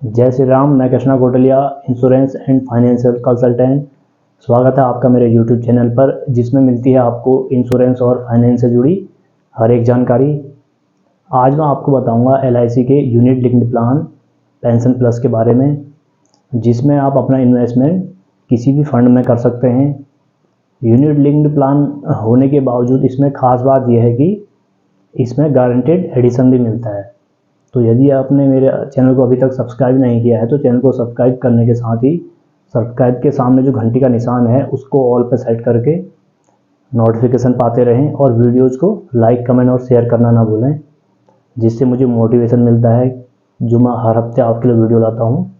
जय श्री राम। मैं Krishna Kotaliya, insurance and financial consultant. स्वागत है आपका मेरे यूट्यूब चैनल पर, जिसमें मिलती है आपको इंश्योरेंस और फाइनेंस से जुड़ी हर एक जानकारी। आज मैं आपको बताऊंगा LIC के unit linked plan pension plus के बारे में, जिसमें आप अपना इन्वेस्टमेंट किसी भी फंड में कर सकते हैं। यूनिट लिंक्ड प्लान होने के बावजूद इसमें ख़ास बात यह है कि इसमें गारंटेड एडिशन भी मिलता है। तो यदि आपने मेरे चैनल को अभी तक सब्सक्राइब नहीं किया है तो चैनल को सब्सक्राइब करने के साथ ही सब्सक्राइब के सामने जो घंटी का निशान है उसको ऑल पर सेट करके नोटिफिकेशन पाते रहें और वीडियोज़ को लाइक, कमेंट और शेयर करना ना भूलें, जिससे मुझे मोटिवेशन मिलता है जो मैं हर हफ्ते आपके लिए वीडियो लाता हूँ।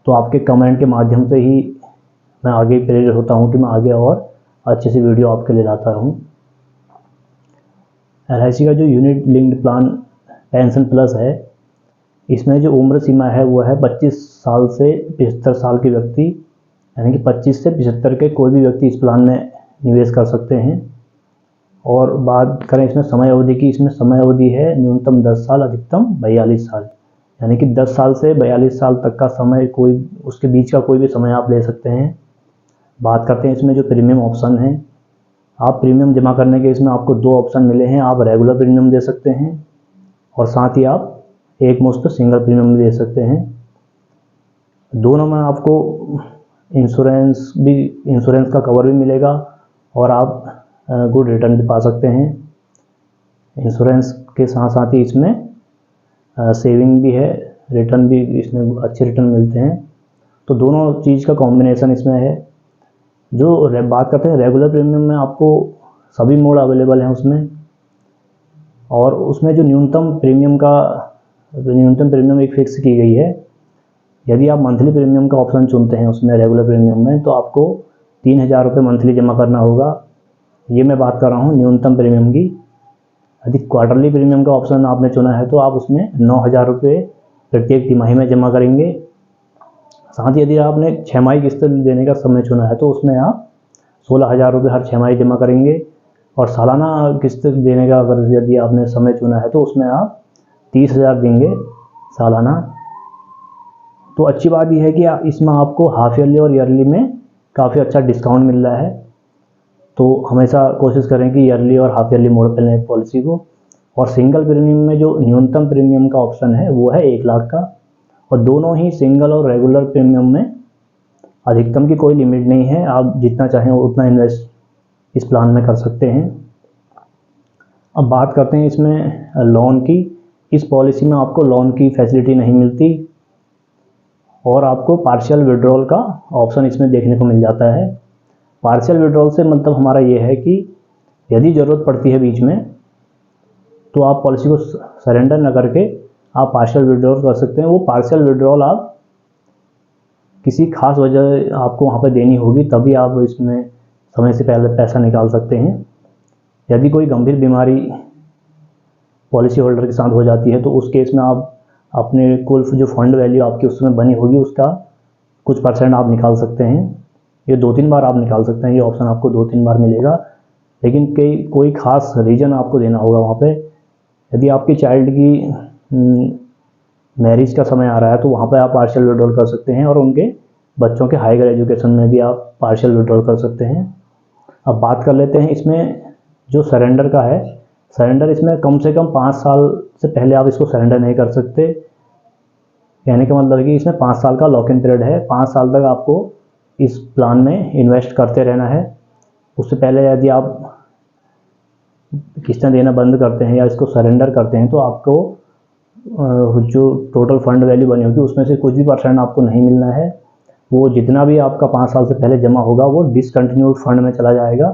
तो आपके कमेंट के माध्यम से ही मैं आगे प्रेरित होता हूँ कि मैं आगे और अच्छे से वीडियो आपके लिए लाता रहूँ। LIC का जो unit linked plan pension plus है, इसमें जो उम्र सीमा है वो है 25 साल से 75 साल के व्यक्ति, यानी कि 25 से 75 के कोई भी व्यक्ति इस प्लान में निवेश कर सकते हैं। और बात करें इसमें समय अवधि की, इसमें समय अवधि है न्यूनतम 10 साल, अधिकतम 42 साल, यानी कि 10 साल से 42 साल तक का समय, कोई उसके बीच का कोई भी समय आप ले सकते हैं। बात करते हैं इसमें जो प्रीमियम ऑप्शन है, आप प्रीमियम जमा करने के इसमें आपको 2 ऑप्शन मिले हैं। आप रेगुलर प्रीमियम दे सकते हैं और साथ ही आप एक मुश्त सिंगल प्रीमियम भी दे सकते हैं। दोनों में आपको इंश्योरेंस का कवर भी मिलेगा और आप गुड रिटर्न भी पा सकते हैं। इंश्योरेंस के साथ साथ ही इसमें सेविंग भी है, रिटर्न भी, इसमें अच्छे रिटर्न मिलते हैं। तो दोनों चीज़ का कॉम्बिनेशन इसमें है। जो बात करते हैं रेगुलर प्रीमियम में, आपको सभी मोड अवेलेबल हैं उसमें, और उसमें जो न्यूनतम प्रीमियम एक फिक्स की गई है। यदि आप मंथली प्रीमियम का ऑप्शन चुनते हैं उसमें रेगुलर प्रीमियम में, तो आपको 3000 रुपये मंथली जमा करना होगा। ये मैं बात कर रहा हूँ न्यूनतम प्रीमियम की। यदि क्वार्टरली प्रीमियम का ऑप्शन आपने चुना है तो आप उसमें 9000 रुपये प्रत्येक तिमाही में जमा करेंगे। साथ ही यदि आपने 6 किस्त देने का समय चुना है तो उसमें आप 16000 रुपये हर 6 जमा करेंगे। और सालाना किस्त देने का अगर यदि आपने समय चुना है तो उसमें आप 30,000 देंगे सालाना। तो अच्छी बात यह है कि इसमें आपको हाफ ईयरली और ईयरली में काफ़ी अच्छा डिस्काउंट मिल रहा है। तो हमेशा कोशिश करें कि ईयरली और हाफ ईयरली मोड पर लें पॉलिसी को। और सिंगल प्रीमियम में जो न्यूनतम प्रीमियम का ऑप्शन है वो है 1 लाख का। और दोनों ही सिंगल और रेगुलर प्रीमियम में अधिकतम की कोई लिमिट नहीं है, आप जितना चाहें उतना इन्वेस्ट इस प्लान में कर सकते हैं। अब बात करते हैं इसमें लोन की। इस पॉलिसी में आपको लोन की फैसिलिटी नहीं मिलती और आपको पार्शियल विड्रॉल का ऑप्शन इसमें देखने को मिल जाता है। पार्शियल विड्रॉल से मतलब हमारा ये है कि यदि ज़रूरत पड़ती है बीच में तो आप पॉलिसी को सरेंडर न करके आप पार्शियल विड्रॉल कर सकते हैं। वो पार्शियल विड्रॉल आप किसी खास वजह आपको वहाँ पर देनी होगी, तभी आप इसमें समय से पहले पैसा निकाल सकते हैं। यदि कोई गंभीर बीमारी पॉलिसी होल्डर के साथ हो जाती है तो उस केस में आप अपने कुल जो फंड वैल्यू आपकी उसमें बनी होगी उसका कुछ % आप निकाल सकते हैं। ये 2-3 बार आप निकाल सकते हैं, ये ऑप्शन आपको 2-3 बार मिलेगा, लेकिन कोई ख़ास रीज़न आपको देना होगा वहाँ पे। यदि आपकी चाइल्ड की मैरिज का समय आ रहा है तो वहाँ पे आप पार्शियल विड्रॉल कर सकते हैं, और उनके बच्चों के हाइयर एजुकेशन में भी आप पार्शियल विड्रॉल कर सकते हैं। अब बात कर लेते हैं इसमें जो सरेंडर का है। सरेंडर इसमें कम से कम 5 साल से पहले आप इसको सरेंडर नहीं कर सकते। कहने का मतलब है कि इसमें 5 साल का लॉक इन पीरियड है। 5 साल तक आपको इस प्लान में इन्वेस्ट करते रहना है। उससे पहले यदि आप किस्तें देना बंद करते हैं या इसको सरेंडर करते हैं तो आपको जो टोटल फंड वैल्यू बनी होगी उसमें से कुछ भी % आपको नहीं मिलना है। वो जितना भी आपका 5 साल से पहले जमा होगा वो डिसकंटिन्यूड फंड में चला जाएगा।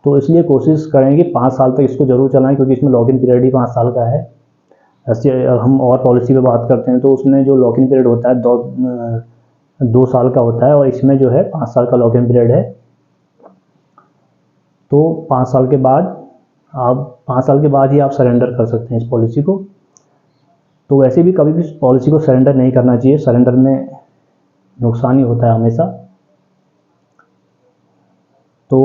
तो इसलिए कोशिश करें कि 5 साल तक इसको ज़रूर चलाएं, क्योंकि इसमें लॉक इन पीरियड ही 5 साल का है। ऐसे हम और पॉलिसी पे बात करते हैं तो उसमें जो लॉक इन पीरियड होता है 2 साल का होता है, और इसमें जो है 5 साल का लॉक इन पीरियड है। तो 5 साल के बाद ही आप सरेंडर कर सकते हैं इस पॉलिसी को। तो वैसे भी कभी भी पॉलिसी को सरेंडर नहीं करना चाहिए, सरेंडर में नुकसान ही होता है हमेशा। तो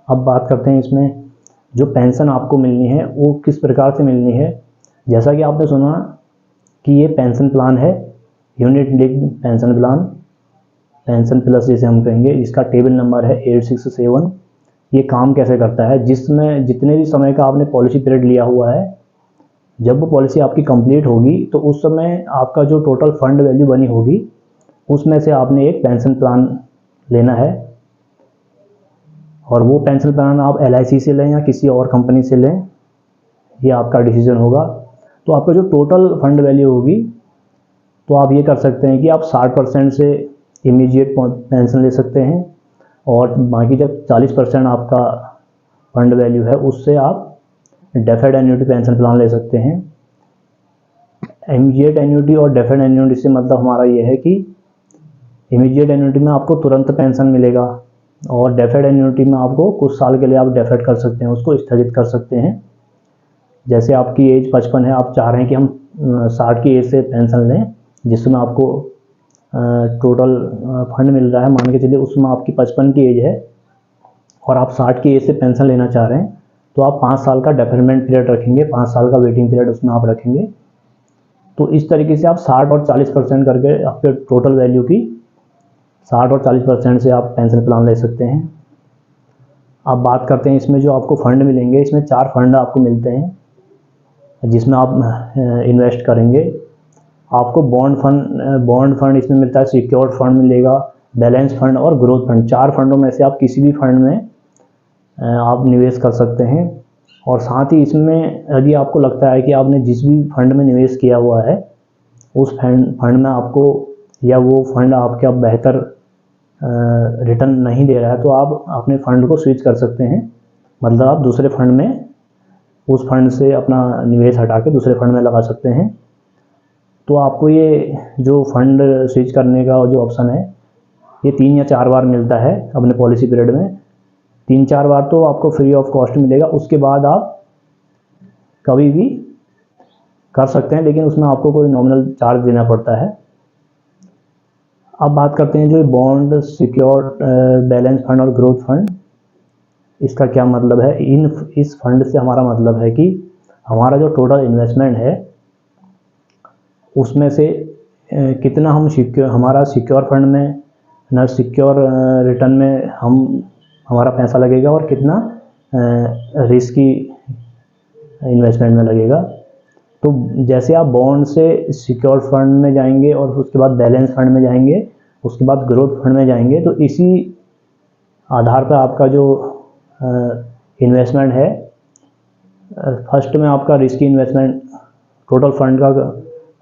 अब बात करते हैं इसमें जो पेंशन आपको मिलनी है वो किस प्रकार से मिलनी है। जैसा कि आपने सुना कि ये पेंशन प्लान है, unit linked pension plan, pension plus जिसे हम कहेंगे, जिसका टेबल नंबर है 867। ये काम कैसे करता है, जिसमें जितने भी समय का आपने पॉलिसी पीरियड लिया हुआ है, जब वो पॉलिसी आपकी कंप्लीट होगी तो उस समय आपका जो टोटल फंड वैल्यू बनी होगी उसमें से आपने एक पेंशन प्लान लेना है। और वो पेंशन प्लान आप LIC से लें या किसी और कंपनी से लें, ये आपका डिसीजन होगा। तो आपका जो टोटल फंड वैल्यू होगी, तो आप ये कर सकते हैं कि आप 60% से इमीडिएट पेंशन ले सकते हैं, और बाकी जब 40% आपका फंड वैल्यू है उससे आप डेफर्ड एन्युटी पेंशन प्लान ले सकते हैं। इमीडिएट एन्युटी और डेफर्ड एन्युटी से मतलब हमारा ये है कि इमीडिएट एन्युटी में आपको तुरंत पेंशन मिलेगा, और डेफर्ड एन्युटी में आपको कुछ साल के लिए आप डेफर्ड कर सकते हैं, उसको स्थगित कर सकते हैं। जैसे आपकी एज 55 है, आप चाह रहे हैं कि हम 60 की एज से पेंशन लें, जिसमें आपको टोटल फंड मिल रहा है, मान के चलिए उसमें आपकी 55 की एज है और आप 60 की एज से पेंशन लेना चाह रहे हैं, तो आप 5 साल का डेफरमेंट पीरियड रखेंगे, 5 साल का वेटिंग पीरियड उसमें आप रखेंगे। तो इस तरीके से आप 60 और 40% करके आपके टोटल वैल्यू की 60 और 40% से आप पेंशन प्लान ले सकते हैं। अब बात करते हैं इसमें जो आपको फंड मिलेंगे, इसमें 4 फंड आपको मिलते हैं जिसमें आप इन्वेस्ट करेंगे। आपको बॉन्ड फंड इसमें मिलता है, सिक्योर्ड फंड मिलेगा, बैलेंस फंड और ग्रोथ फंड। 4 फंडों में से आप किसी भी फंड में आप निवेश कर सकते हैं। और साथ ही इसमें यदि आपको लगता है कि आपने जिस भी फंड में निवेश किया हुआ है उस फंड में आपको, या वो फंड आपका बेहतर रिटर्न नहीं दे रहा है, तो आप अपने फंड को स्विच कर सकते हैं। मतलब आप दूसरे फंड में, उस फंड से अपना निवेश हटा के दूसरे फंड में लगा सकते हैं। तो आपको ये जो फंड स्विच करने का जो ऑप्शन है, ये 3 या 4 बार मिलता है अपने पॉलिसी पीरियड में। 3-4 बार तो आपको फ्री ऑफ कॉस्ट मिलेगा, उसके बाद आप कभी भी कर सकते हैं, लेकिन उसमें आपको कोई नॉमिनल चार्ज देना पड़ता है। अब बात करते हैं जो बॉन्ड, सिक्योर्ड, बैलेंस फंड और ग्रोथ फंड, इसका क्या मतलब है। इस फंड से हमारा मतलब है कि हमारा जो टोटल इन्वेस्टमेंट है उसमें से कितना हम हमारा सिक्योर फंड में न सिक्योर रिटर्न में हमारा पैसा लगेगा, और कितना रिस्की इन्वेस्टमेंट में लगेगा। तो जैसे आप बॉन्ड से सिक्योर फंड में जाएंगे और उसके बाद बैलेंस फंड में जाएंगे, उसके बाद ग्रोथ फंड में जाएंगे, तो इसी आधार पर आपका जो इन्वेस्टमेंट है, फर्स्ट में आपका रिस्की इन्वेस्टमेंट टोटल फंड का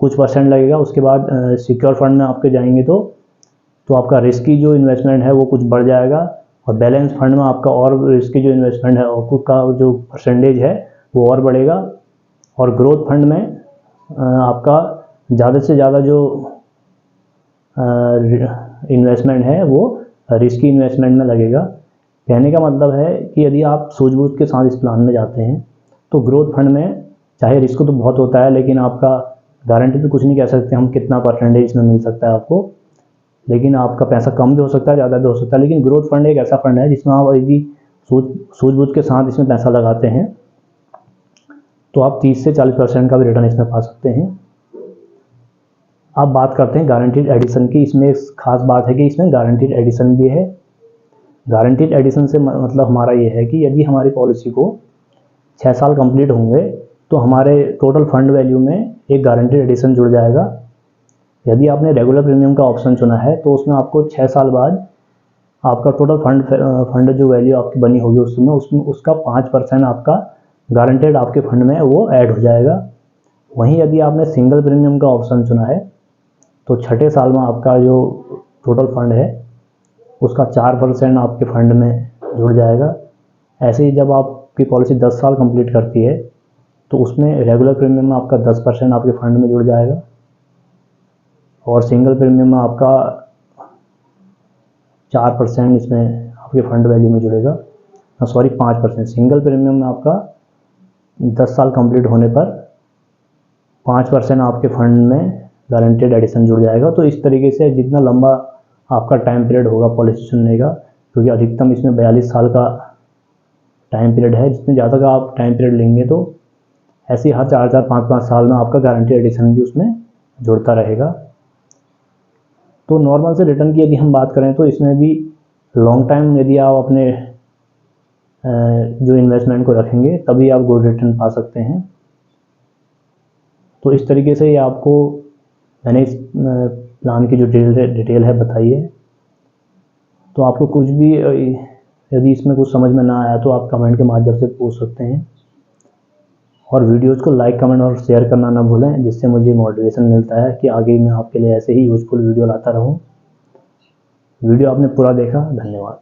कुछ % लगेगा, उसके बाद सिक्योर फंड में आपके जाएंगे तो आपका रिस्की जो इन्वेस्टमेंट है वो कुछ बढ़ जाएगा, और बैलेंस फंड में आपका और रिस्की जो इन्वेस्टमेंट है उसका जो परसेंटेज है वो और बढ़ेगा, और ग्रोथ फंड में आपका ज़्यादा से ज़्यादा जो इन्वेस्टमेंट है वो रिस्की इन्वेस्टमेंट में लगेगा। कहने का मतलब है कि यदि आप सूझबूझ के साथ इस प्लान में जाते हैं तो ग्रोथ फंड में चाहे रिस्क तो बहुत होता है, लेकिन आपका गारंटी तो कुछ नहीं कह सकते हम कितना परसेंटेज इसमें मिल सकता है आपको, लेकिन आपका पैसा कम भी हो सकता है, ज़्यादा भी हो सकता है। लेकिन ग्रोथ फंड एक ऐसा फंड है जिसमें आप यदि सूझबूझ के साथ इसमें पैसा लगाते हैं तो आप 30 से 40% का भी रिटर्न इसमें पा सकते हैं। अब बात करते हैं गारंटीड एडिशन की। इसमें एक खास बात है कि इसमें गारंटीड एडिशन भी है। गारंटीड एडिशन से मतलब हमारा ये है कि यदि हमारी पॉलिसी को 6 साल कंप्लीट होंगे तो हमारे टोटल फंड वैल्यू में एक गारंटीड एडिशन जुड़ जाएगा। यदि आपने रेगुलर प्रीमियम का ऑप्शन चुना है तो उसमें आपको 6 साल बाद आपका टोटल फंड जो वैल्यू आपकी बनी होगी उसमें उसका 5% आपका गारंटेड आपके फंड में वो ऐड हो जाएगा। वहीं यदि आपने सिंगल प्रीमियम का ऑप्शन चुना है तो 6ठे साल में आपका जो टोटल फंड है उसका 4% आपके फंड में जुड़ जाएगा। ऐसे ही जब आपकी पॉलिसी 10 साल कंप्लीट करती है तो उसमें रेगुलर प्रीमियम में आपका 10% आपके फंड में जुड़ जाएगा, और सिंगल प्रीमियम में आपका 4% इसमें आपके फंड वैल्यू में जुड़ेगा। 5%। सिंगल प्रीमियम में आपका 10 साल कंप्लीट होने पर 5% आपके फंड में गारंटेड एडिशन जुड़ जाएगा। तो इस तरीके से जितना लंबा आपका टाइम पीरियड होगा पॉलिसी चुनने का, क्योंकि अधिकतम इसमें 42 साल का टाइम पीरियड है, जितने ज़्यादा का आप टाइम पीरियड लेंगे तो ऐसे ही हर 4-4, 5-5 साल में आपका गारंटी एडिशन भी उसमें जुड़ता रहेगा। तो नॉर्मल से रिटर्न की यदि हम बात करें तो इसमें भी लॉन्ग टाइम यदि आप अपने जो इन्वेस्टमेंट को रखेंगे तभी आप गुड रिटर्न पा सकते हैं। तो इस तरीके से ये आपको मैंने इस प्लान की जो डिटेल है बताई है। तो आपको कुछ भी यदि इसमें कुछ समझ में ना आया तो आप कमेंट के माध्यम से पूछ सकते हैं, और वीडियोज़ को लाइक, कमेंट और शेयर करना ना भूलें, जिससे मुझे मोटिवेशन मिलता है कि आगे मैं आपके लिए ऐसे ही यूज़फुल वीडियो लाता रहूं। वीडियो आपने पूरा देखा, धन्यवाद।